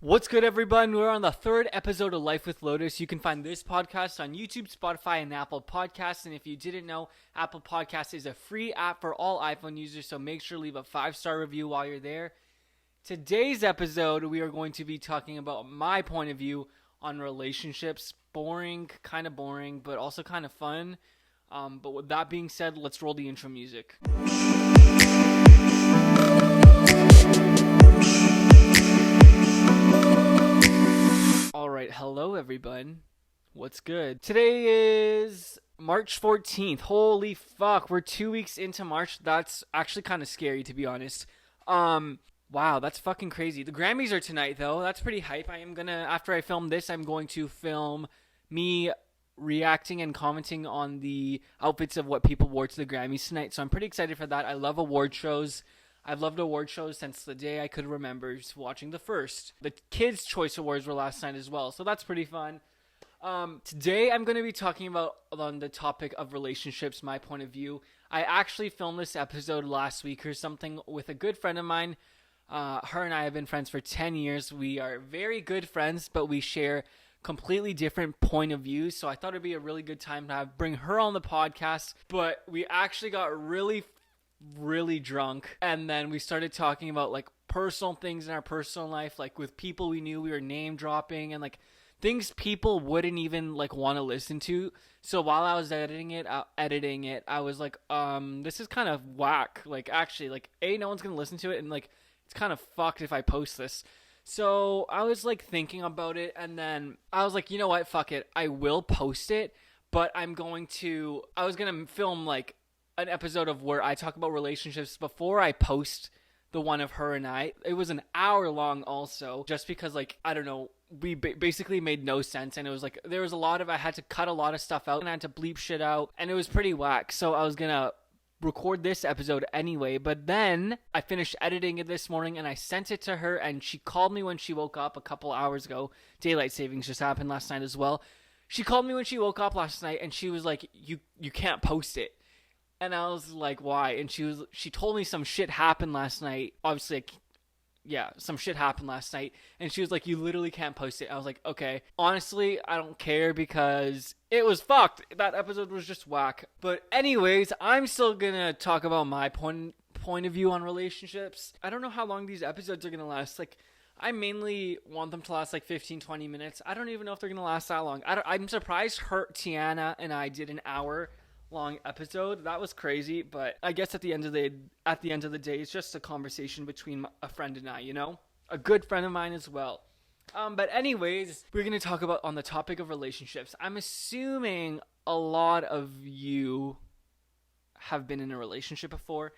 What's good, everyone? We're on the third episode of Life with Lotus. You can find this podcast on YouTube, Spotify, and Apple Podcasts. And if you didn't know, Apple Podcasts is a free app for all iPhone users, so make sure to leave a 5-star review while you're there. Today's episode, we are going to be talking about my point of view on relationships. Kind of boring, but also kind of fun. But with that being said, let's roll the intro music. Alright, hello everyone. What's good? Today is March 14th. Holy fuck, we're 2 weeks into March. That's actually kind of scary, to be honest. Wow, that's fucking crazy. The Grammys are tonight, though. That's pretty hype. After I film this, I'm going to film me reacting and commenting on the outfits of what people wore to the Grammys tonight. So I'm pretty excited for that. I love award shows. I've loved award shows since the day I could remember watching the first. The Kids' Choice Awards were last night as well, so that's pretty fun. Today I'm going to be talking about on the topic of relationships, my point of view. I actually filmed this episode last week or something with a good friend of mine. Her and I have been friends for 10 years. We are very good friends, but we share completely different point of views, so I thought it'd be a really good time to bring her on the podcast. But we actually got really drunk, and then we started talking about like personal things in our personal life, like with people we knew. We were name dropping and like things people wouldn't even like want to listen to. So while I was editing it, I was like, this is kind of whack. Like, actually, like, no one's gonna listen to it, and like it's kind of fucked if I post this. So I was like thinking about it, and then I was like, you know what, fuck it, I will post it, but I was gonna film like an episode of where I talk about relationships before I post the one of her and I. It was an hour long also, just because like, I don't know, we basically made no sense, and it was like, there was I had to cut a lot of stuff out, and I had to bleep shit out, and it was pretty whack. So I was gonna record this episode anyway, but then I finished editing it this morning, and I sent it to her, and she called me when she woke up a couple hours ago. Daylight savings just happened last night as well. She called me when she woke up last night, and she was like, you can't post it. And I was like, why? And she told me some shit happened last night. Obviously, some shit happened last night. And she was like, you literally can't post it. I was like, okay. Honestly, I don't care because it was fucked. That episode was just whack. But anyways, I'm still gonna talk about my point of view on relationships. I don't know how long these episodes are gonna last. Like, I mainly want them to last like 15-20 minutes. I don't even know if they're gonna last that long. I'm surprised Tiana and I did an hour long episode. That was crazy, but I guess at the end of the day, it's just a conversation between a friend and I, you know, a good friend of mine as well. But anyways, we're gonna talk about on the topic of relationships. I'm assuming a lot of you have been in a relationship before,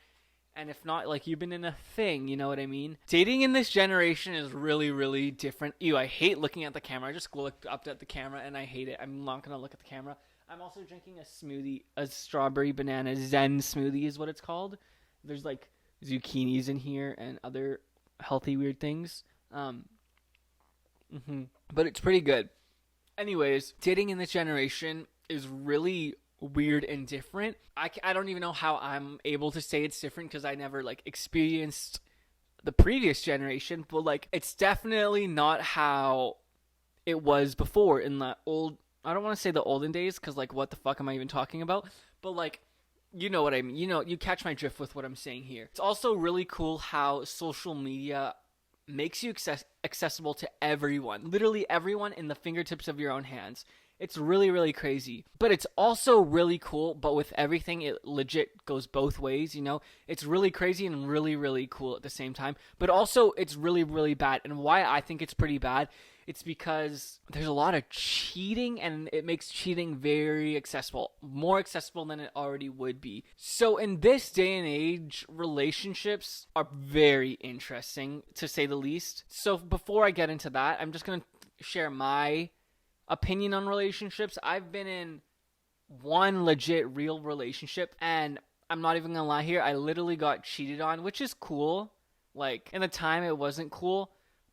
and if not, like, you've been in a thing, you know what I mean? Dating in this generation is really different. I hate looking at the camera. I just looked up at the camera and I hate it. I'm not gonna look at the camera. I'm also drinking a smoothie, a strawberry banana zen smoothie is what it's called. There's like zucchinis in here and other healthy weird things. But it's pretty good. Anyways, dating in this generation is really weird and different. I don't even know how I'm able to say it's different because I never like experienced the previous generation, but like it's definitely not how it was before in the old. I don't want to say the olden days because, like, what the fuck am I even talking about? But, like, you know what I mean. You know, you catch my drift with what I'm saying here. It's also really cool how social media makes you accessible to everyone. Literally everyone in the fingertips of your own hands. It's really crazy. But it's also really cool, but with everything, it legit goes both ways, you know? It's really crazy and really cool at the same time. But also, it's really bad. And why I think it's pretty bad, it's because there's a lot of cheating, and it makes cheating very accessible. More accessible than it already would be. So in this day and age, relationships are very interesting, to say the least. So before I get into that, I'm just going to share my opinion on relationships. I've been in one legit real relationship, and I'm not even going to lie here, I literally got cheated on, which is cool. Like, in the time, it wasn't cool.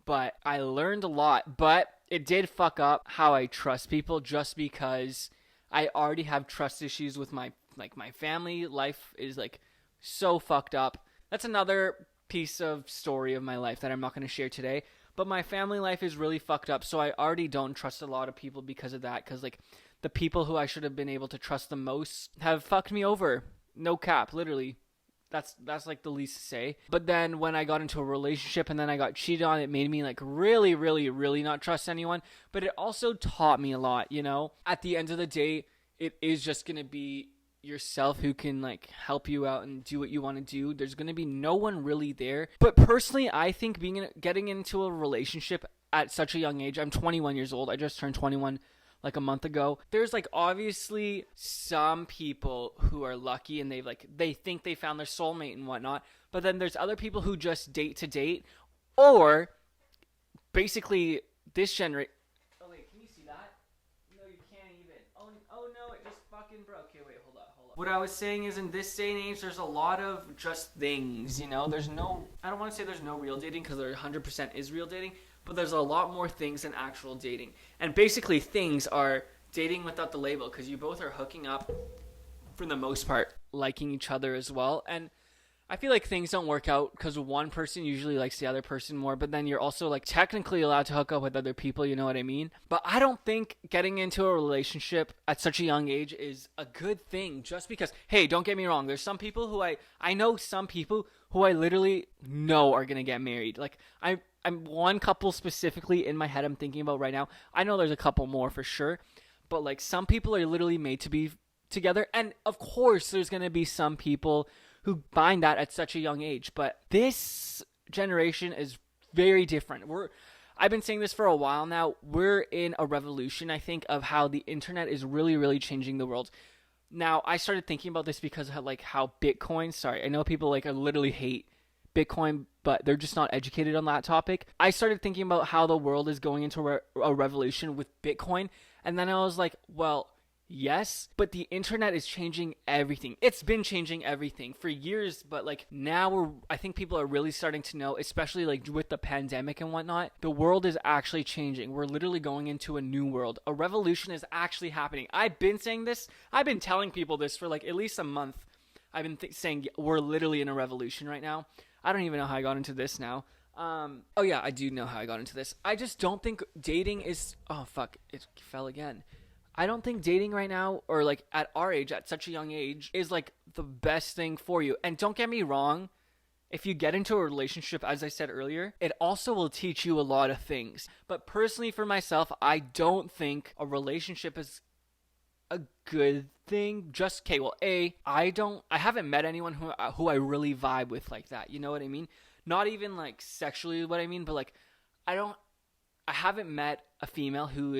But I learned a lot, but it did fuck up how I trust people just because I already have trust issues with my family. Life is like so fucked up. That's another piece of story of my life that I'm not going to share today. But my family life is really fucked up, so I already don't trust a lot of people because of that. Because like the people who I should have been able to trust the most have fucked me over. No cap, literally. That's like the least to say. But then when I got into a relationship and then I got cheated on, it made me like really, really, really not trust anyone. But it also taught me a lot, you know? At the end of the day, it is just going to be yourself who can like help you out and do what you want to do. There's going to be no one really there. But personally, I think getting into a relationship at such a young age, I'm 21 years old. I just turned 21 like a month ago. There's like obviously some people who are lucky and they think they found their soulmate and whatnot, but then there's other people who just date to date, or basically this generation. Oh wait, can you see that? No, you can't even. Oh no, it just fucking broke. Okay, wait, hold up. What I was saying is, in this day and age, there's a lot of just things, you know? I don't want to say there's no real dating, because there 100% is real dating, but there's a lot more things than actual dating. And basically things are dating without the label, because you both are hooking up for the most part, liking each other as well. And I feel like things don't work out because one person usually likes the other person more, but then you're also like technically allowed to hook up with other people, you know what I mean? But I don't think getting into a relationship at such a young age is a good thing, just because, hey, don't get me wrong, there's some people who I know some people who I literally know are going to get married. Like I'm one couple specifically in my head I'm thinking about right now. I know there's a couple more for sure, but like some people are literally made to be together, and of course there's going to be some people who find that at such a young age. But this generation is very different. I've been saying this for a while now. We're in a revolution, I think, of how the internet is really, really changing the world. Now, I started thinking about this because of like how Bitcoin, I know people like literally hate Bitcoin, but they're just not educated on that topic. I started thinking about how the world is going into a revolution with Bitcoin. And then I was like, well, yes, but the internet is changing everything. It's been changing everything for years, but like now I think people are really starting to know, especially like with the pandemic and whatnot, the world is actually changing. We're literally going into a new world. A revolution is actually happening. I've been saying this. I've been telling people this for like at least a month. I've been saying we're literally in a revolution right now. I don't even know how I got into this now. Oh yeah, I do know how I got into this. I just don't think dating is... Oh fuck, it fell again. I don't think dating right now, or like at our age, at such a young age, is like the best thing for you. And don't get me wrong, if you get into a relationship, as I said earlier, it also will teach you a lot of things. But personally for myself, I don't think a relationship is a good thing. Just, okay, well, I haven't met anyone who I really vibe with like that. You know what I mean? Not even like sexually what I mean, but like I haven't met a female who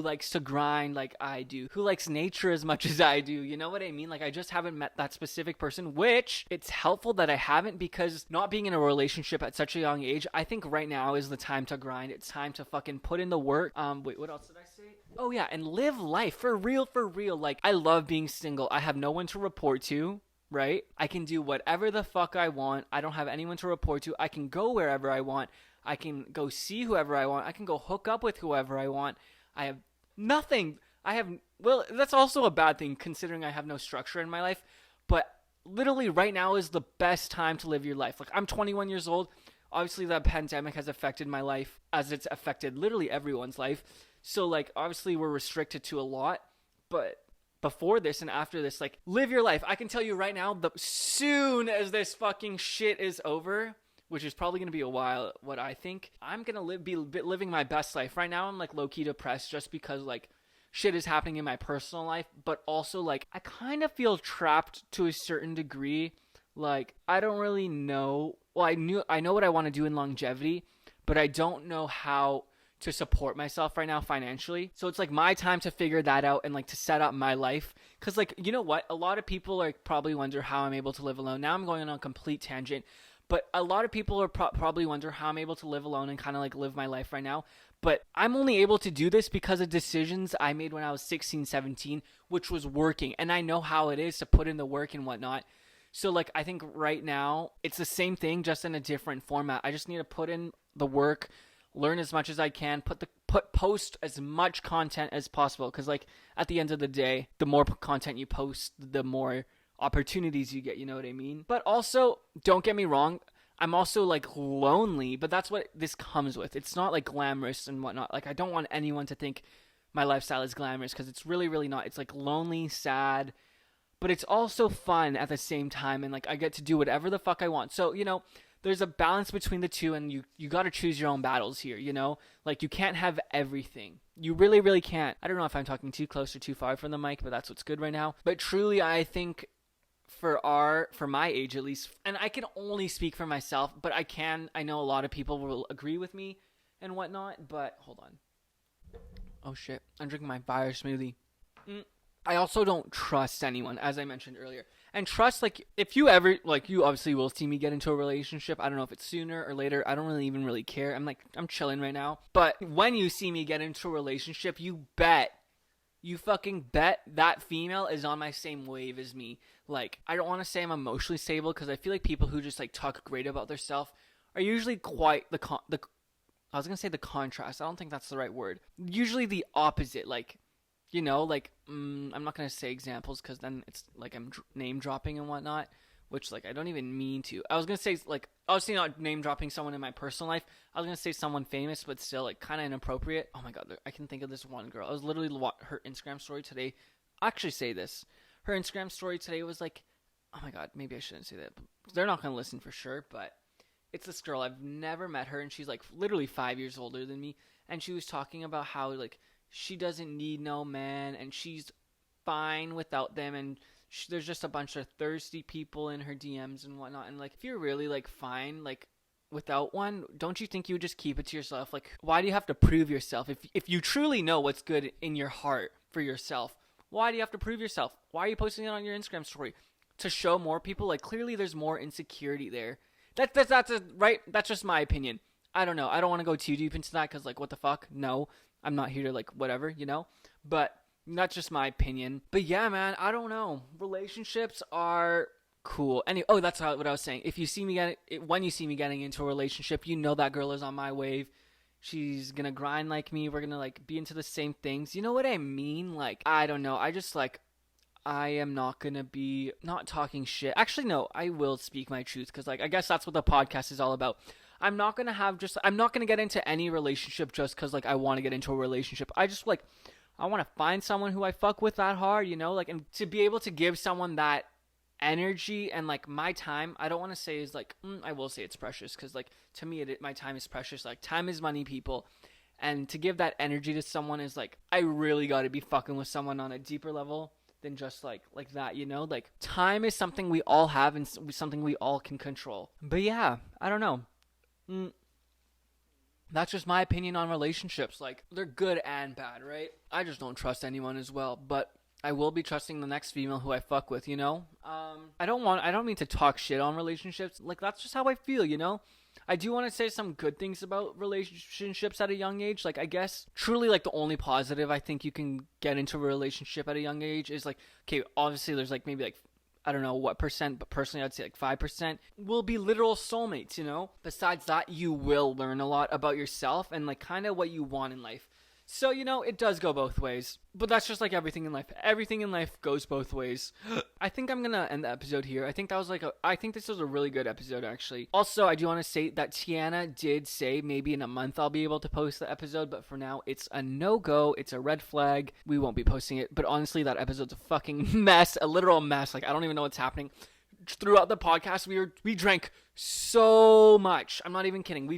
likes to grind like I do, who likes nature as much as I do. You know what I mean? Like I just haven't met that specific person, which it's helpful that I haven't, because not being in a relationship at such a young age, I think right now is the time to grind. It's time to fucking put in the work. Wait, what else did I say? Oh yeah, and live life for real. Like I love being single. I have no one to report to. Right? I can do whatever the fuck I want. I don't have anyone to report to. I can go wherever I want. I can go see whoever I want. I can go hook up with whoever I want. I have nothing. Well, that's also a bad thing considering I have no structure in my life. But literally right now is the best time to live your life. Like I'm 21 years old. Obviously the pandemic has affected my life as it's affected literally everyone's life. So like obviously we're restricted to a lot. But before this and after this, like live your life. I can tell you right now, soon as this fucking shit is over, which is probably going to be a while, what I think, I'm going to be living my best life. Right now, I'm like low-key depressed just because like shit is happening in my personal life, but also like I kind of feel trapped to a certain degree. Like I don't really know. Well, I know what I want to do in longevity, but I don't know how to support myself right now financially. So it's like my time to figure that out and like to set up my life. Cause like, you know what? A lot of people like probably wonder how I'm able to live alone. Now I'm going on a complete tangent, but a lot of people are probably wonder how I'm able to live alone and kind of like live my life right now. But I'm only able to do this because of decisions I made when I was 16, 17, which was working. And I know how it is to put in the work and whatnot. So like, I think right now it's the same thing, just in a different format. I just need to put in the work, learn as much as I can, post as much content as possible. Because like at the end of the day, the more content you post, the more opportunities you get. You know what I mean? But also, don't get me wrong, I'm also like lonely, but that's what this comes with. It's not like glamorous and whatnot. Like I don't want anyone to think my lifestyle is glamorous because it's really, really not. It's like lonely, sad, but it's also fun at the same time, and like I get to do whatever the fuck I want. So there's a balance between the two, and you got to choose your own battles here. Like you can't have everything. You really, really can't. I don't know if I'm talking too close or too far from the mic, but that's what's good right now. But truly, I think for my age at least, and I can only speak for myself, but I know a lot of people will agree with me and whatnot. But hold on. Oh shit, I'm drinking my fire smoothie. I also don't trust anyone, as I mentioned earlier. And trust, like, if you ever, like, you obviously will see me get into a relationship. I don't know if it's sooner or later. I don't really even really care. I'm chilling right now. But when you see me get into a relationship, you fucking bet that female is on my same wave as me. Like, I don't want to say I'm emotionally stable, because I feel like people who just, like, talk great about themselves are usually quite I was going to say the contrast. I don't think that's the right word. Usually the opposite, like, I'm not going to say examples because then it's like I'm name dropping and whatnot, which, like, I don't even mean to. I was going to say, like, obviously not name dropping someone in my personal life. I was going to say someone famous, but still, like, kind of inappropriate. Oh my God, I can think of this one girl. I was literally her Instagram story today. I'll actually say this. Her Instagram story today was like, oh my God, maybe I shouldn't say that. They're not going to listen for sure, but it's this girl. I've never met her, and she's, like, literally 5 years older than me, and she was talking about how, like, she doesn't need no man, and she's fine without them, and there's just a bunch of thirsty people in her DMs and whatnot. And, like, if you're really, like, fine, like, without one, don't you think you would just keep it to yourself? Like, why do you have to prove yourself? If you truly know what's good in your heart for yourself, why do you have to prove yourself? Why are you posting it on your Instagram story? To show more people? Like, clearly there's more insecurity there. That's just my opinion. I don't know. I don't want to go too deep into that because, like, what the fuck? No. I'm not here to, like, whatever, But that's just my opinion. But yeah, man, I don't know. Relationships are cool. That's what I was saying. When you see me getting into a relationship, you know that girl is on my wave. She's gonna grind like me. We're gonna, like, be into the same things. You know what I mean? Like, I don't know. I am not gonna be not talking shit. Actually, no, I will speak my truth because, like, I guess that's what the podcast is all about. I'm not going to get into any relationship just because, like, I want to get into a relationship. I want to find someone who I fuck with that hard, like, and to be able to give someone that energy and, like, my time. I don't want to say is, like, I will say it's precious because, like, to me, my time is precious. Like, time is money, people. And to give that energy to someone is, like, I really got to be fucking with someone on a deeper level than just, like that, Like, time is something we all have and something we all can control. But yeah, I don't know. That's just my opinion on relationships. Like, they're good and bad, right? I just don't trust anyone as well, but I will be trusting the next female who I fuck with, I don't mean to talk shit on relationships. Like, that's just how I feel, I do want to say some good things about relationships at a young age. Like, I guess truly, like, the only positive I think you can get into a relationship at a young age is, like, okay, obviously there's, like, maybe, like, I don't know what percent, but personally I'd say like 5% will be literal soulmates, Besides that, you will learn a lot about yourself and, like, kind of what you want in life. So, it does go both ways. But that's just like everything in life. Everything in life goes both ways. I think I'm going to end the episode here. I think this was a really good episode, actually. Also, I do want to say that Tiana did say maybe in a month I'll be able to post the episode. But for now, it's a no-go. It's a red flag. We won't be posting it. But honestly, that episode's a fucking mess. A literal mess. Like, I don't even know what's happening. Throughout the podcast, we drank so much. I'm not even kidding.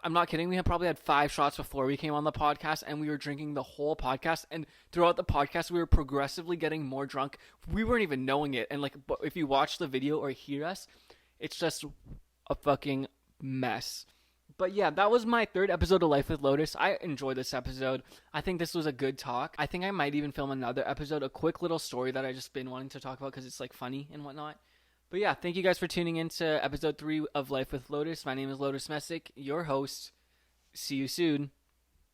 I'm not kidding. We probably had 5 shots before we came on the podcast, and we were drinking the whole podcast. And throughout the podcast, we were progressively getting more drunk. We weren't even knowing it. And, like, if you watch the video or hear us, it's just a fucking mess. But yeah, that was my 3rd episode of Life with Lotus. I enjoyed this episode. I think this was a good talk. I think I might even film another episode, a quick little story that I just been wanting to talk about because it's, like, funny and whatnot. But yeah, thank you guys for tuning in to episode 3 of Life with Lotus. My name is Lotus Messick, your host. See you soon.